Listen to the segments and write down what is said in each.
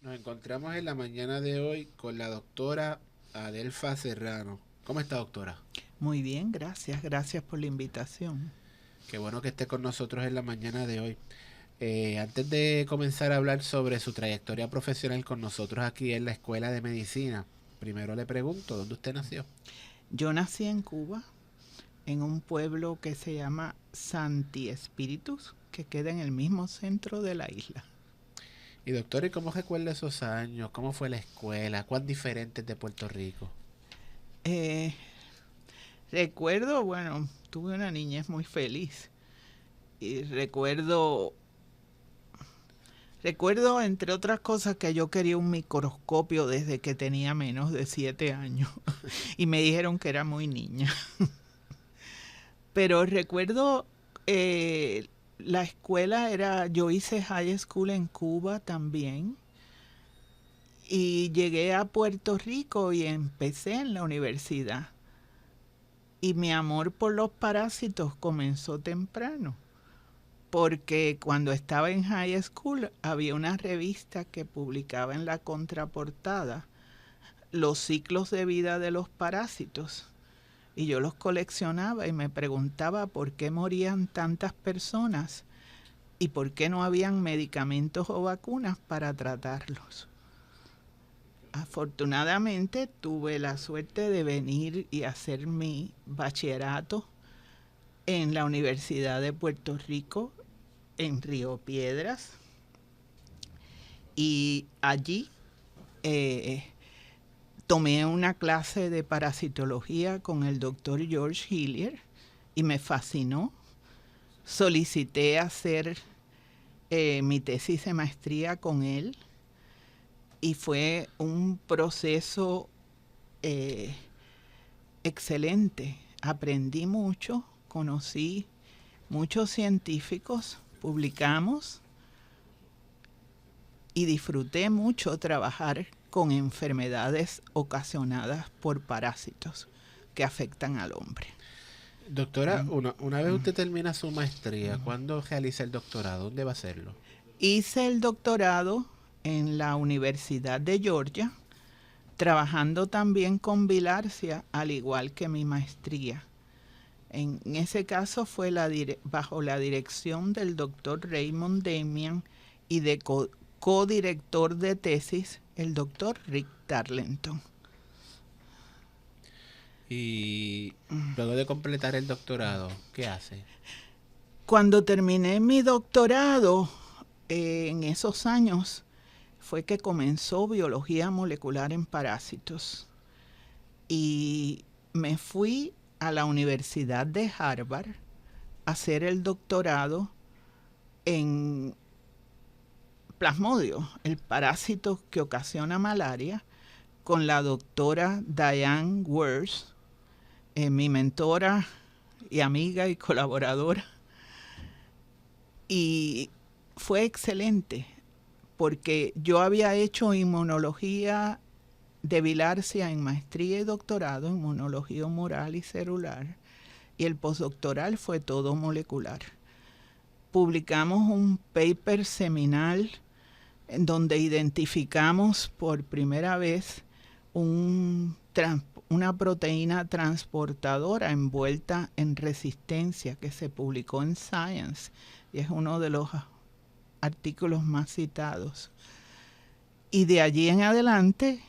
Nos encontramos en la mañana de hoy con la doctora Adelfa Serrano. ¿Cómo está, doctora? Muy bien, gracias. Gracias por la invitación. Qué bueno que esté con nosotros en la mañana de hoy. Antes de comenzar a hablar sobre su trayectoria profesional con nosotros aquí en la Escuela de Medicina, primero le pregunto, ¿dónde usted nació? Yo nací en Cuba, en un pueblo que se llama Santi Espíritus, que queda en el mismo centro de la isla. Y doctora, ¿y cómo recuerda esos años? ¿Cómo fue la escuela? ¿Cuán diferente es de Puerto Rico? Eh, recuerdo, bueno, tuve una niñez muy feliz. Y recuerdo, entre otras cosas, que yo quería un microscopio desde que tenía menos de 7 años. Y me dijeron que era muy niña. Pero recuerdo la escuela yo hice high school en Cuba también y llegué a Puerto Rico y empecé en la universidad. Y mi amor por los parásitos comenzó temprano, porque cuando estaba en high school había una revista que publicaba en la contraportada los ciclos de vida de los parásitos. Y yo los coleccionaba y me preguntaba por qué morían tantas personas y por qué no habían medicamentos o vacunas para tratarlos. Afortunadamente tuve la suerte de venir y hacer mi bachillerato en la Universidad de Puerto Rico, en Río Piedras, y allí eh, tomé una clase de parasitología con el doctor George Hillier y me fascinó. Solicité hacer mi tesis de maestría con él y fue un proceso eh, excelente. Aprendí mucho, conocí muchos científicos, publicamos y disfruté mucho trabajar con enfermedades ocasionadas por parásitos que afectan al hombre. Doctora, una vez usted termina su maestría, ¿cuándo realiza el doctorado? ¿Dónde va a hacerlo? Hice el doctorado en la Universidad de Georgia, trabajando también con bilarcia, al igual que mi maestría. En ese caso fue bajo la dirección del doctor Raymond Damian y de codirector de tesis, el doctor Rick Tarleton. Y luego de completar el doctorado, ¿qué hace? Cuando terminé mi doctorado, en esos años, fue que comenzó biología molecular en parásitos. Y me fui a la Universidad de Harvard a hacer el doctorado en Plasmodio, el parásito que ocasiona malaria, con la doctora Diane Wirtz, mi mentora y amiga y colaboradora. Y fue excelente, porque yo había hecho inmunología de bilarcia en maestría y doctorado, inmunología humoral y celular, y el postdoctoral fue todo molecular. Publicamos un paper seminal en donde identificamos por primera vez una proteína transportadora envuelta en resistencia que se publicó en Science y es uno de los artículos más citados. Y de allí en adelante,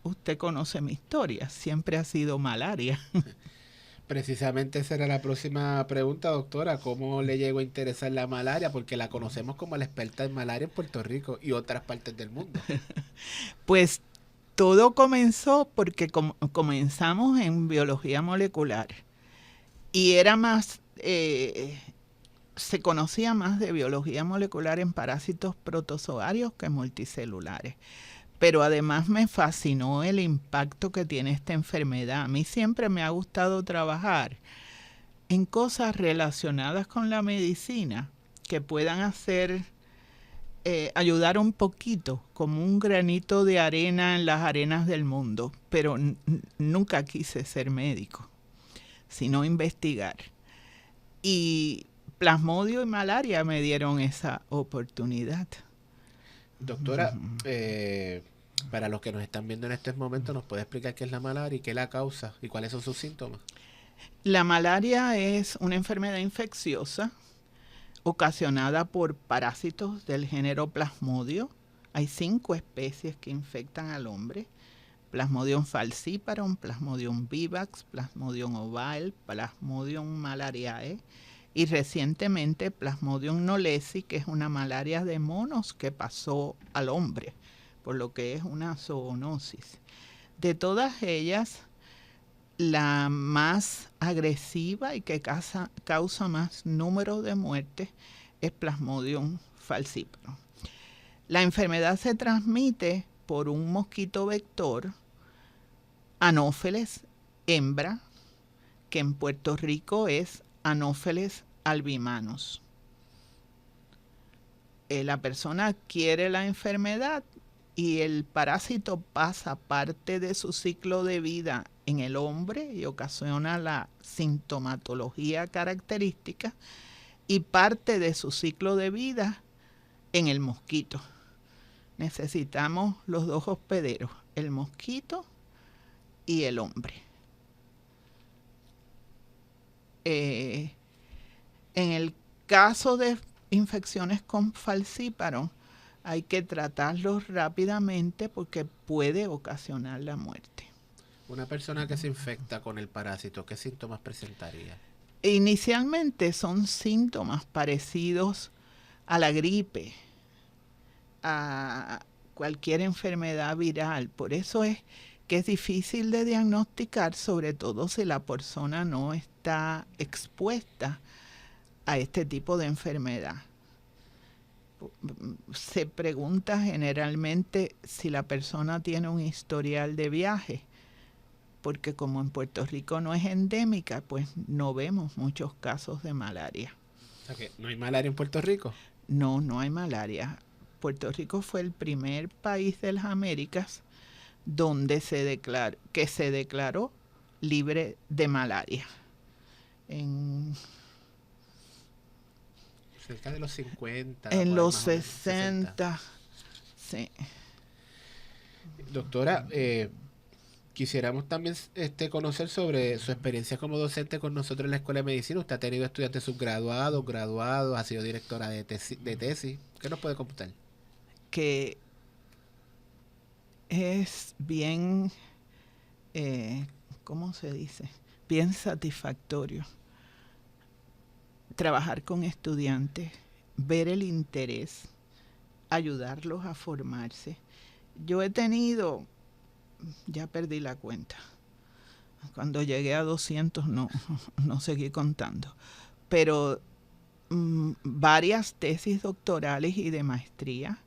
usted conoce mi historia, siempre ha sido malaria. Precisamente esa era la próxima pregunta, doctora. ¿Cómo le llegó a interesar la malaria? Porque la conocemos como la experta en malaria en Puerto Rico y otras partes del mundo. Pues todo comenzó porque comenzamos en biología molecular y era más, se conocía más de biología molecular en parásitos protozoarios que multicelulares. Pero además me fascinó el impacto que tiene esta enfermedad. A mí siempre me ha gustado trabajar en cosas relacionadas con la medicina que puedan ayudar un poquito, como un granito de arena en las arenas del mundo. Pero nunca quise ser médico, sino investigar. Y plasmodio y malaria me dieron esa oportunidad. Doctora, para los que nos están viendo en estos momentos, ¿nos puede explicar qué es la malaria y qué la causa y cuáles son sus síntomas? La malaria es una enfermedad infecciosa ocasionada por parásitos del género Plasmodio. Hay 5 especies que infectan al hombre: Plasmodium falciparum, Plasmodium vivax, Plasmodium ovale, Plasmodium malariae y recientemente Plasmodium knowlesi, que es una malaria de monos que pasó al hombre, por lo que es una zoonosis. De todas ellas, la más agresiva y que causa más número de muertes es Plasmodium falciparum. La enfermedad se transmite por un mosquito vector, Anopheles hembra, que en Puerto Rico es Anopheles albimanus. La persona adquiere la enfermedad y el parásito pasa parte de su ciclo de vida en el hombre y ocasiona la sintomatología característica, y parte de su ciclo de vida en el mosquito. Necesitamos los 2 hospederos, el mosquito y el hombre. En el caso de infecciones con falciparum, hay que tratarlos rápidamente porque puede ocasionar la muerte. Una persona que se infecta con el parásito, ¿qué síntomas presentaría? Inicialmente son síntomas parecidos a la gripe, a cualquier enfermedad viral. Por eso es que es difícil de diagnosticar, sobre todo si la persona no está expuesta a este tipo de enfermedad. Se pregunta generalmente si la persona tiene un historial de viaje, porque como en Puerto Rico no es endémica, pues no vemos muchos casos de malaria. O sea que no hay malaria en Puerto Rico. No, no hay malaria. Puerto Rico fue el primer país de las Américas donde se declaró libre de malaria. Cerca de los 50. En los más o menos, 60, sí. Doctora, quisiéramos también conocer sobre su experiencia como docente con nosotros en la Escuela de Medicina. Usted ha tenido estudiantes subgraduados, graduados, ha sido directora de tesis. ¿Qué nos puede computar? Que es bien, ¿cómo se dice? Bien satisfactorio trabajar con estudiantes, ver el interés, ayudarlos a formarse. Yo he tenido, ya perdí la cuenta, cuando llegué a 200 no seguí contando, pero varias tesis doctorales y de maestría,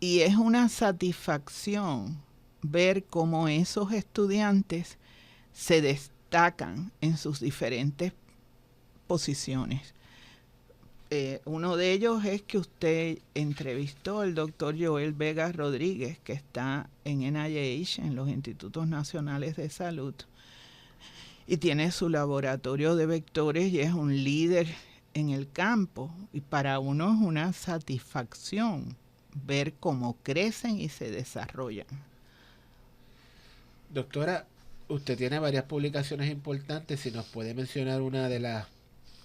y es una satisfacción ver cómo esos estudiantes se destacan en sus diferentes posiciones. Uno de ellos es que usted entrevistó al doctor Joel Vega Rodríguez, que está en NIH, en los Institutos Nacionales de Salud, y tiene su laboratorio de vectores y es un líder en el campo. Y para uno es una satisfacción ver cómo crecen y se desarrollan. Doctora, usted tiene varias publicaciones importantes. Si nos puede mencionar una de las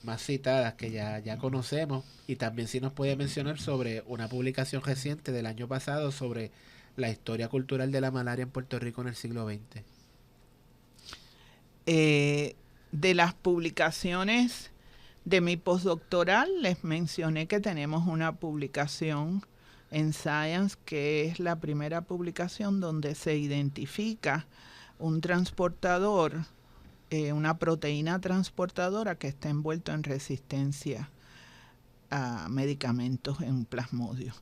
más citadas que ya conocemos, y también si nos puede mencionar sobre una publicación reciente del año pasado sobre la historia cultural de la malaria en Puerto Rico en el siglo XX. De las publicaciones de mi postdoctoral, les mencioné que tenemos una publicación en Science, que es la primera publicación donde se identifica un transportador, una proteína transportadora que está envuelto en resistencia a medicamentos en Plasmodio.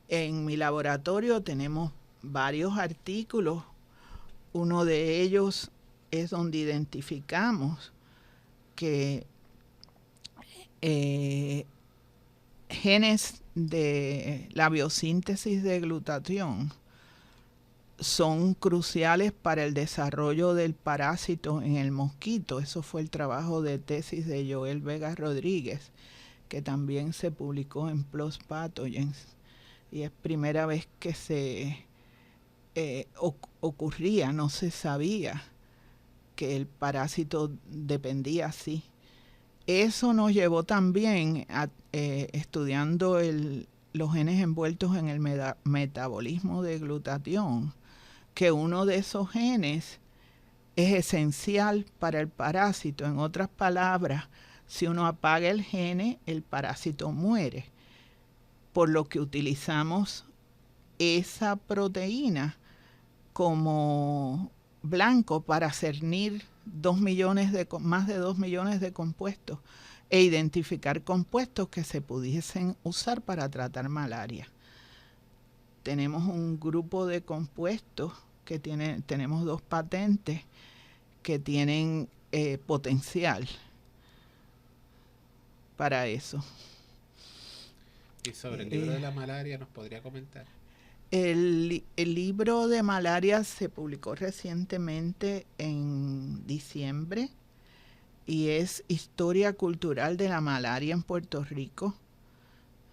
En mi laboratorio tenemos varios artículos. Uno de ellos es donde identificamos que genes de la biosíntesis de glutatión son cruciales para el desarrollo del parásito en el mosquito. Eso fue el trabajo de tesis de Joel Vega Rodríguez, que también se publicó en PLOS Pathogens. y es primera vez que se ocurría, no se sabía que el parásito dependía así. Eso nos llevó también a estudiando los genes envueltos en el metabolismo de glutatión, que uno de esos genes es esencial para el parásito. En otras palabras, si uno apaga el gene, el parásito muere. Por lo que utilizamos esa proteína como blanco para cernir más de 2 millones de compuestos e identificar compuestos que se pudiesen usar para tratar malaria. Tenemos un grupo de compuestos que tenemos 2 patentes que tienen potencial para eso. Y sobre el libro de la malaria, ¿nos podría comentar? El libro de malaria se publicó recientemente en diciembre y es Historia Cultural de la Malaria en Puerto Rico.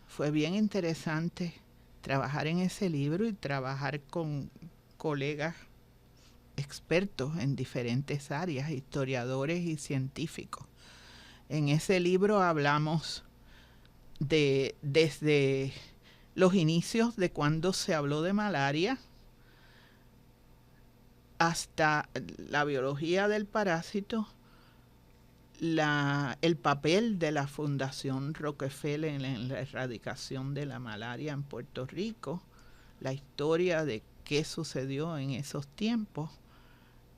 Fue bien interesante trabajar en ese libro y trabajar con colegas expertos en diferentes áreas, historiadores y científicos. En ese libro hablamos desde los inicios de cuando se habló de malaria hasta la biología del parásito, el papel de la Fundación Rockefeller en la erradicación de la malaria en Puerto Rico, la historia de qué sucedió en esos tiempos,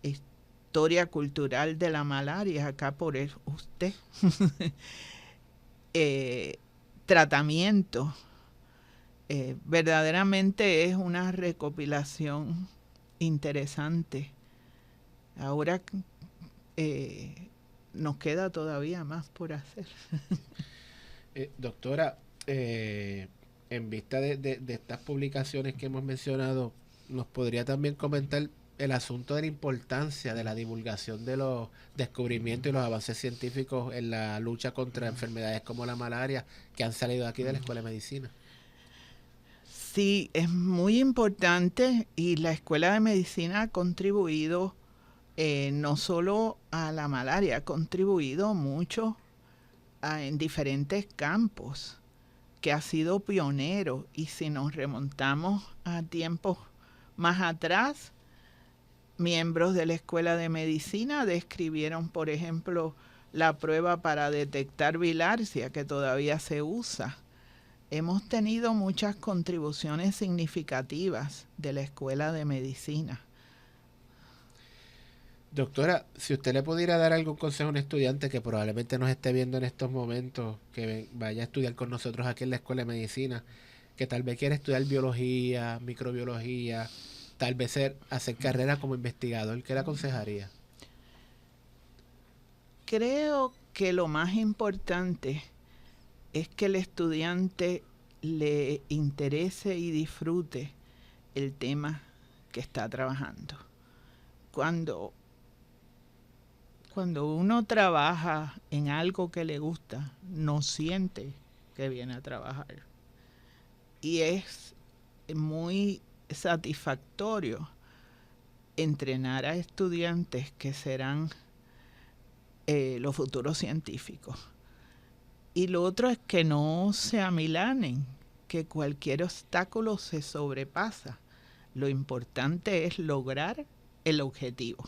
historia cultural de la malaria, acá por usted, tratamiento. Verdaderamente es una recopilación interesante. Ahora nos queda todavía más por hacer. Doctora, en vista de estas publicaciones que hemos mencionado, ¿nos podría también comentar el asunto de la importancia de la divulgación de los descubrimientos y los avances científicos en la lucha contra enfermedades como la malaria que han salido aquí de la Escuela de Medicina? Sí, es muy importante y la Escuela de Medicina ha contribuido no solo a la malaria, ha contribuido mucho en diferentes campos, que ha sido pionero. Y si nos remontamos a tiempos más atrás, miembros de la Escuela de Medicina describieron, por ejemplo, la prueba para detectar bilharzia, que todavía se usa. Hemos tenido muchas contribuciones significativas de la Escuela de Medicina. Doctora, si usted le pudiera dar algún consejo a un estudiante que probablemente nos esté viendo en estos momentos, que vaya a estudiar con nosotros aquí en la Escuela de Medicina, que tal vez quiera estudiar biología, microbiología, tal vez hacer carrera como investigador, ¿qué le aconsejaría? Creo que lo más importante es que el estudiante le interese y disfrute el tema que está trabajando. Cuando uno trabaja en algo que le gusta, no siente que viene a trabajar. Y es muy satisfactorio entrenar a estudiantes que serán los futuros científicos. Y lo otro es que no se amilanen, que cualquier obstáculo se sobrepasa. Lo importante es lograr el objetivo.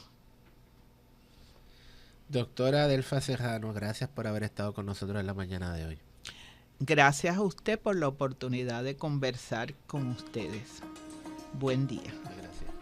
Doctora Adelfa Serrano, gracias por haber estado con nosotros en la mañana de hoy. Gracias a usted por la oportunidad de conversar con ustedes. Buen día. Gracias.